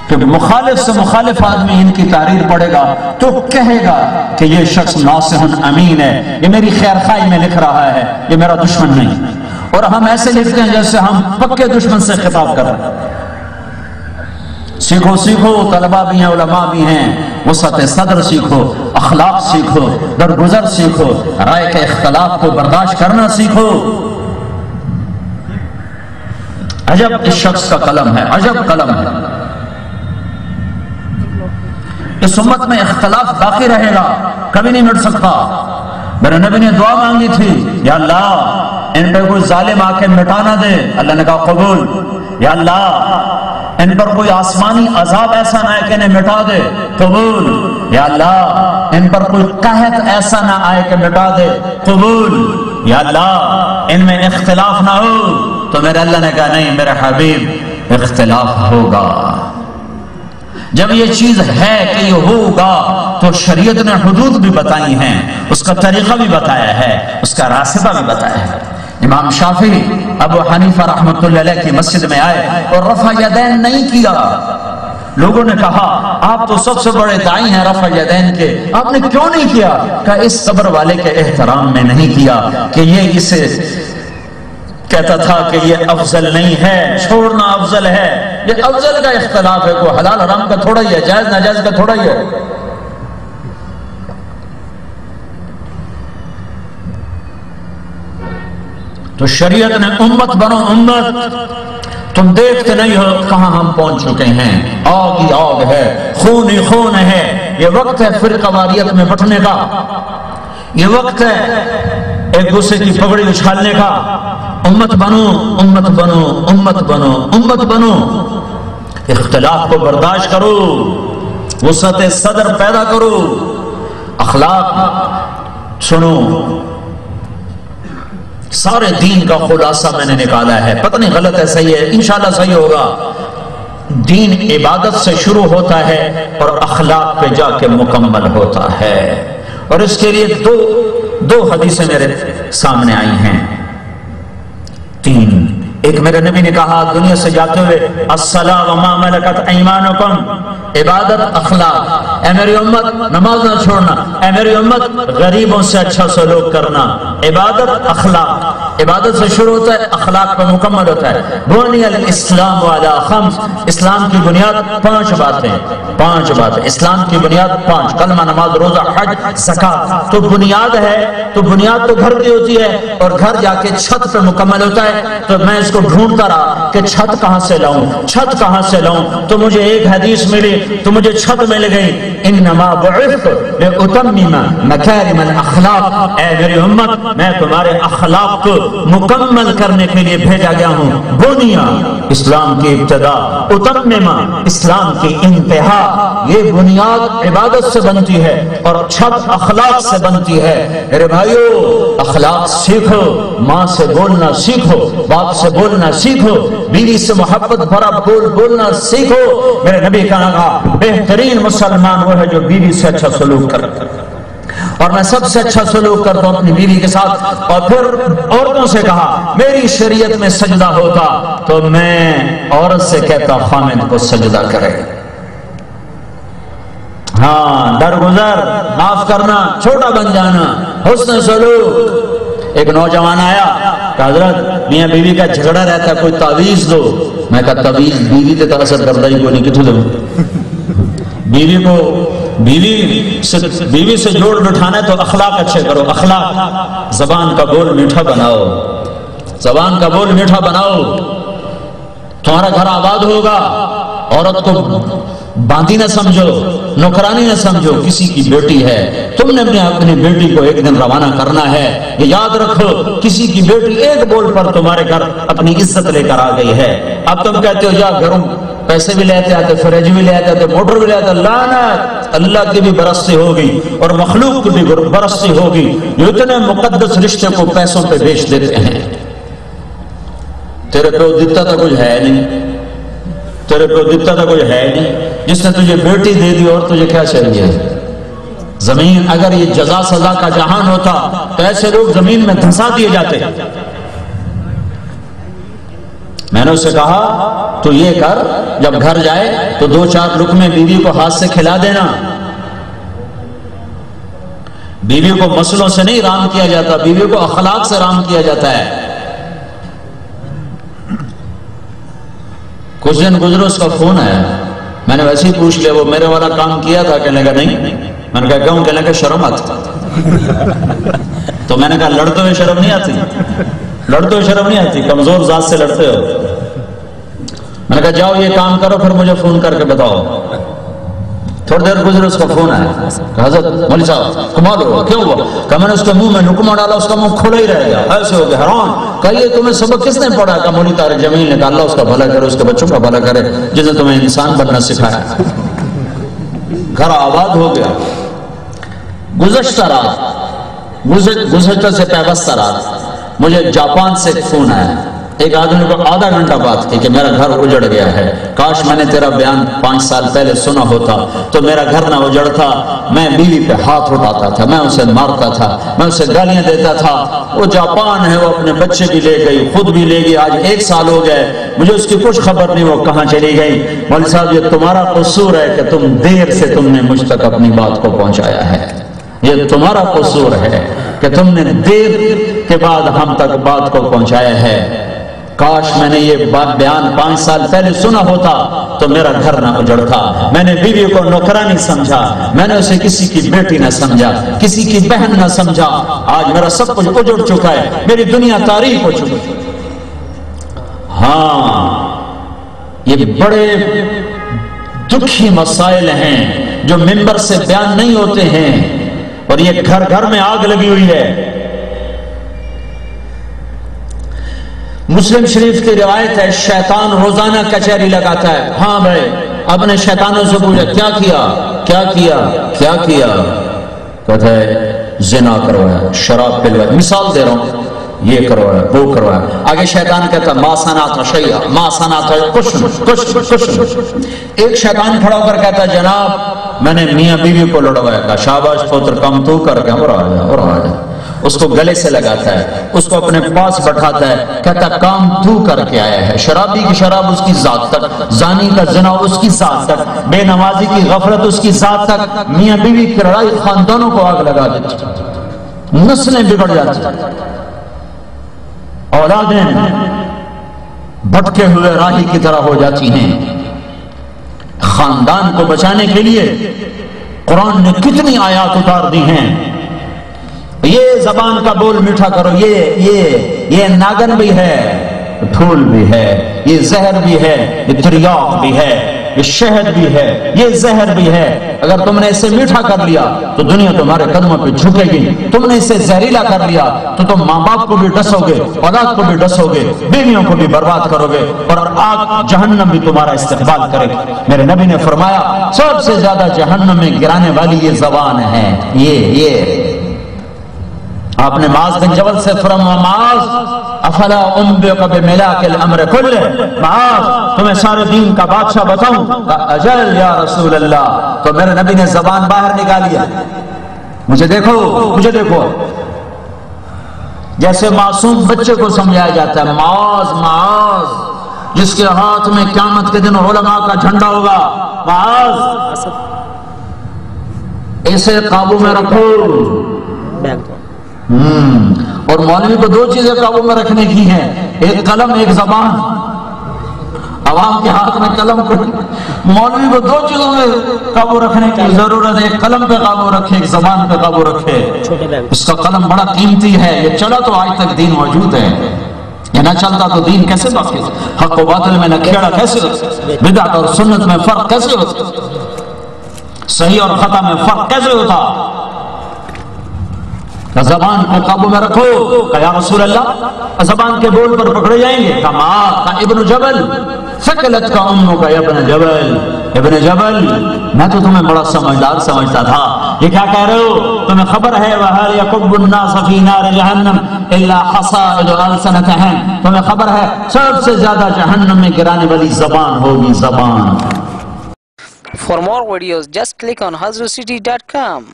کہ مخالف سے مخالف آدمی ان کی تحریر پڑھے گا تو کہے گا کہ یہ شخص ناصح امین ہے، یہ میری خیر خواہی میں لکھ رہا ہے، یہ میرا دشمن نہیں۔ اور ہم ایسے لکھتے ہیں جیسے ہم پکے دشمن سے خطاب کر رہے ہیں۔ سیکھو سیکھو، طلبہ بھی ہیں، علماء بھی ہیں، وسعت صدر سیکھو، اخلاق سیکھو، درگزر سیکھو، رائے کے اختلاف کو برداشت کرنا سیکھو۔ عجب اس شخص کا قلم ہے، عجب قلم ہے۔ اس امت میں اختلاف باقی رہے گا، کبھی نہیں مٹ سکتا۔ میرے نبی نے دعا مانگی تھی، یا اللہ ان پہ کوئی ظالم آ کے مٹا نہ دے، اللہ نے کہا قبول۔ یا اللہ ان پر کوئی آسمانی عذاب ایسا نہ آئے کہ انہیں مٹا دے، قبول۔ یا اللہ ان پر کوئی قحط ایسا نہ آئے کہ مٹا دے، قبول۔ یا اللہ ان میں اختلاف نہ ہو، تو میرے اللہ نے کہا نہیں میرے حبیب اختلاف ہوگا۔ جب یہ چیز ہے کہ یہ ہوگا تو شریعت نے حدود بھی بتائی ہیں، اس کا طریقہ بھی بتایا ہے، اس کا راستہ بھی بتایا ہے۔ امام شافعی ابو حنیفہ رحمۃ اللہ علیہ کی مسجد میں آئے اور رفع یدین نہیں کیا۔ لوگوں نے کہا آپ تو سب سے بڑے داعی ہیں رفع یدین کے، آپ نے کیوں نہیں کیا؟ کہ اس قبر والے کے احترام میں نہیں کیا، کہ یہ اسے کہتا تھا کہ یہ افضل نہیں ہے، چھوڑنا افضل ہے۔ یہ افضل کا اختلاف ہے، کوئی حلال حرام کا تھوڑا ہی ہے، جائز ناجائز کا تھوڑا ہی ہے۔ تو شریعت نے امت بنو امت، تم دیکھتے نہیں ہو کہاں ہم پہنچ چکے ہیں، آگ ہی آگ ہے، خون ہی خون ہے۔ یہ وقت ہے فرقہ واریت میں بٹنے کا، یہ وقت ہے ایک دوسرے کی پگڑی اچھالنے کا۔ امت بنو امت بنو امت بنو امت بنو، اختلاف کو برداشت کرو، وسعت صدر پیدا کرو، اخلاق سنو۔ سارے دین کا خلاصہ میں نے نکالا ہے، پتہ نہیں غلط ہے صحیح ہے، انشاءاللہ صحیح ہوگا۔ دین عبادت سے شروع ہوتا ہے اور اخلاق پہ جا کے مکمل ہوتا ہے۔ اور اس کے لیے دو حدیثیں میرے سامنے آئی ہیں، تین۔ ایک میرے نبی نے کہا دنیا سے جاتے ہوئے الصلاۃ وما ملکت ایمانکم، عبادت اخلاق۔ اے میری امت نماز نہ چھوڑنا، اے میری امت غریبوں سے اچھا سلوک کرنا، عبادت اخلاق۔ عبادت سے شروع ہوتا ہے، اخلاق پر مکمل ہوتا ہے۔ بنی الاسلام علی خمس، اسلام کی بنیاد پانچ باتیں، اسلام کی بنیاد پانچ، کلمہ نماز روزہ حج زکات۔ تو بنیاد ہے، تو بنیاد تو گھر کی ہوتی ہے، اور گھر جا کے چھت پہ مکمل ہوتا ہے۔ تو میں اس کو ڈھونڈتا رہا کہ چھت کہاں سے لاؤں، چھت کہاں سے لاؤں، تو مجھے ایک حدیث ملی، تو مجھے چھت مل گئی، انما بعثت لاتمم مکارم الاخلاق۔ اے میری امت میں تمہارے اخلاق کو مکمل کرنے کے لیے بھیجا گیا ہوں۔ بنیا اسلام کی ابتدا، اتمم اسلام کی انتہا۔ یہ بنیاد عبادت سے بنتی ہے اور چھت اخلاق سے بنتی ہے۔ میرے بھائیو اخلاق سیکھو، ماں سے بولنا سیکھو، باپ سے بولنا سیکھو، بیوی سے محبت بھرا بولنا سیکھو۔ میرے نبی کا کہا بہترین مسلمان وہ ہے جو بیوی سے اچھا سلوک کرتا ہے، اور میں سب سے اچھا سلوک کرتا ہوں اپنی بیوی کے ساتھ۔ اور پھر عورتوں سے کہا میری شریعت میں سجدہ ہوتا تو میں عورت سے کہتا خامد کو سجدہ کرے۔ ہاں درگزر، معاف کرنا، چھوٹا بن جانا، حسن سلوک۔ ایک نوجوان آیا کہ حضرت میاں بیوی کا جھگڑا رہتا ہے، کوئی تعویذ دو۔ میں کہا تعویذ بیوی تے اثر کرتا ہی کوئی نہیں، کتوں دوں؟ بیوی کو بیوی سے جوڑ بٹھانا ہے تو اخلاق اچھے کرو، اخلاق۔ زبان کا بول میٹھا بناؤ، زبان کا بول میٹھا بناؤ، تمہارا گھر آباد ہوگا۔ عورت کو باندھی نہ سمجھو، نوکرانی نہ سمجھو، کسی کی بیٹی ہے، تم نے اپنی بیٹی کو ایک دن روانہ کرنا ہے۔ یہ یاد رکھو کسی کی بیٹی ایک بول پر تمہارے گھر اپنی عزت لے کر آ گئی ہے۔ اب تم کہتے ہو جا گھروں پیسے بھی لیتے آتے، فریج بھی لے آتے، موٹر بھی لے آتے، لعنت۔ اللہ کی بھی برستی ہوگی اور مخلوق کی بھی برستی ہوگی جو اتنے مقدس رشتے کو پیسوں پہ بیچ دیتے ہیں۔ تیرے کو دیتا تھا کچھ ہے نہیں، تیرے کو دیتا تھا کوئی ہے نہیں، جس نے تجھے بیٹی دے دی اور تجھے کیا چاہیے؟ زمین۔ اگر یہ جزا سزا کا جہان ہوتا تو ایسے لوگ زمین میں دھنسا دیے جاتے۔ میں نے اسے کہا تو یہ کر، جب گھر جائے تو 2-4 لقمے بیوی کو ہاتھ سے کھلا دینا۔ بیوی کو مسلوں سے نہیں رام کیا جاتا، بیوی کو اخلاق سے رام کیا جاتا ہے۔ کچھ دن گزرے اس کا فون آیا، میں نے ویسے ہی پوچھ لیا وہ میرے والا کام کیا تھا؟ کہنے لگا نہیں۔ میں نے کہا کیوں؟ کہنے لگا شرم آتی۔ تو میں نے کہا لڑتے ہوئے شرم نہیں آتی؟ لڑتے ہوئے شرم نہیں آتی؟ کمزور ذات سے لڑتے ہو۔ میں نے کہا جاؤ یہ کام کرو پھر مجھے فون کر کے بتاؤ۔ تھوڑی دیر گزرے اس کا فون آیا، کہا حضرت مولوی صاحب کمال ہوا، کیوں ہوا؟ کہا میں نے اس کے منہ میں لقمہ ڈالا، اس کا منہ کھلا ہی رہ گیا، ایسے ہو گیا حیران۔ کہا یہ تمہیں سبق کس نے پڑھا؟ کہا مولوی طارق جمیل نے۔ کہا اللہ اس کا بھلا کرے، اس کے بچوں کا بھلا کرے جس نے تمہیں انسان بننا سکھایا۔ گھر آباد ہو گیا۔ گزشتہ رات، گزشتہ سے پیوستہ رات مجھے جاپان سے ایک فون آیا، ایک آدمی کو آدھا گھنٹہ بات کی کہ میرا گھر اجڑ گیا ہے، کاش میں نے تیرا بیان 5 سال پہلے سنا ہوتا تو میرا گھر نہ اجڑتا۔ میں بیوی پہ ہاتھ اٹھاتا تھا، میں اسے مارتا تھا، میں اسے گالیاں دیتا تھا۔ وہ جاپان ہے، وہ اپنے بچے بھی لے گئی، خود بھی لے گئی، آج 1 سال ہو گئے، مجھے اس کی کچھ خبر نہیں وہ کہاں چلی گئی۔ مولوی صاحب یہ تمہارا قصور ہے کہ تم دیر سے تم نے مجھ تک اپنی بات کو پہنچایا ہے، یہ تمہارا قصور ہے کہ تم نے دیر کے بعد ہم تک بات کو پہنچایا ہے۔ کاش میں نے یہ بیان 5 سال پہلے سنا ہوتا تو میرا گھر نہ اجڑتا۔ میں نے بیوی کو نوکرانی سمجھا، میں نے اسے کسی کی بیٹی نہ سمجھا، کسی کی بہن نہ سمجھا۔ آج میرا سب کچھ اجڑ چکا ہے، میری دنیا تاریک ہو چکی ہے۔ ہاں یہ بڑے دکھی مسائل ہیں جو ممبر سے بیان نہیں ہوتے ہیں، اور یہ گھر گھر میں آگ لگی ہوئی ہے۔ مسلم شریف کی روایت ہے شیطان روزانہ کچہری لگاتا ہے۔ ہاں بھائی، اپنے شیطانوں سے پوچھا کیا کیا کیا کیا کیا کیا؟ کہتا ہے زنا کروایا، شراب پلوایا، مثال دے رہا ہوں، یہ کروایا وہ کروایا۔ آگے شیطان کہتا ما صنعت شیئا ما صنعت کچھ۔ ایک شیطان کھڑا ہو کر کہتا ہے جناب میں نے میاں بیوی کو لڑوایا۔ کہا شاباش پتر کم تو کر کے اور آ جا۔ اس کو گلے سے لگاتا ہے، اس کو اپنے پاس بٹھاتا ہے، کہتا ہے کام تو کر کے آیا ہے۔ شرابی کی شراب اس کی ذات تک، زانی کا زنا اس کی ذات تک، بے نمازی کی غفلت اس کی ذات تک، میاں بیوی کی لڑائی خاندانوں کو آگ لگا دیتی، نسلیں بگڑ جاتی، اولادیں بھٹکے ہوئے راہی کی طرح ہو جاتی ہیں۔ خاندان کو بچانے کے لیے قرآن نے کتنی آیات اتار دی ہیں۔ یہ زبان کا بول میٹھا کرو، یہ ناگن بھی ہے، پھول بھی ہے، یہ زہر بھی ہے، یہ تریاق بھی ہے، یہ شہد بھی ہے، یہ زہر بھی ہے۔ اگر تم نے اسے میٹھا کر لیا تو دنیا تمہارے قدموں پہ جھکے گی، تم نے اسے زہریلا کر لیا تو تم ماں باپ کو بھی ڈسو گے، اولاد کو بھی ڈسو گے، بیویوں کو بھی برباد کرو گے، اور آگ جہنم بھی تمہارا استقبال کرے گی۔ میرے نبی نے فرمایا سب سے زیادہ جہنم میں گرانے والی یہ زبان ہے۔ یہ آپ نے معاذ بن جبل سے فرمایا معاذ افلا انبئک بملاک الامر کلہ، معاذ تمہیں سارے دین کا بادشاہ بتاؤں؟ اجل یا رسول اللہ۔ تو میرے نبی نے زبان باہر نکالیا، مجھے دیکھو، جیسے معصوم بچے کو سمجھایا جاتا ہے معاذ معاذ، جس کے ہاتھ میں قیامت کے دن علماء کا جھنڈا ہوگا، معاذ اسے قابو میں رکھو۔ اور مولوی کو 2 چیزیں قابو میں رکھنے کی ہیں، ایک قلم ایک زبان۔ عوام کے ہاتھ میں قلم کو، مولوی کو 2 چیزوں میں قابو رکھنے کی ضرورت ہے، ایک قلم پہ قابو رکھے، ایک زبان پہ قابو رکھے۔ اس کا قلم بڑا قیمتی ہے، یہ چلا تو آج تک دین موجود ہے، یہ نہ چلتا تو دین کیسے باقی؟ حق و باطل میں نکھیڑا کیسے ہوتا؟ بدعت اور سنت میں فرق کیسے ہوتا؟ صحیح اور خطا میں فرق کیسے ہوتا؟ زبان کو قابو میں رکھو۔ کہا یا رسول اللہ زبان کے بول پر پکڑے جائیں گے؟ کہا ابن جبل ثقلت کا امک یا ابن جبل، ابن جبل میں تو تمہیں بڑا سمجھدار سمجھتا تھا، یہ کیا کہہ رہے ہو؟ تمہیں خبر ہے وَهَلْ يَكُبُّ النَّاسَ فِي نَارِ جَهَنَّمْ إِلَّا حَصَائِدُ أَلْسِنَتِهِمْ، تمہیں خبر ہے سب سے زیادہ جہنم میں گرانے والی زبان ہوگی، زبان۔ For more videos just click on hazrocity.com.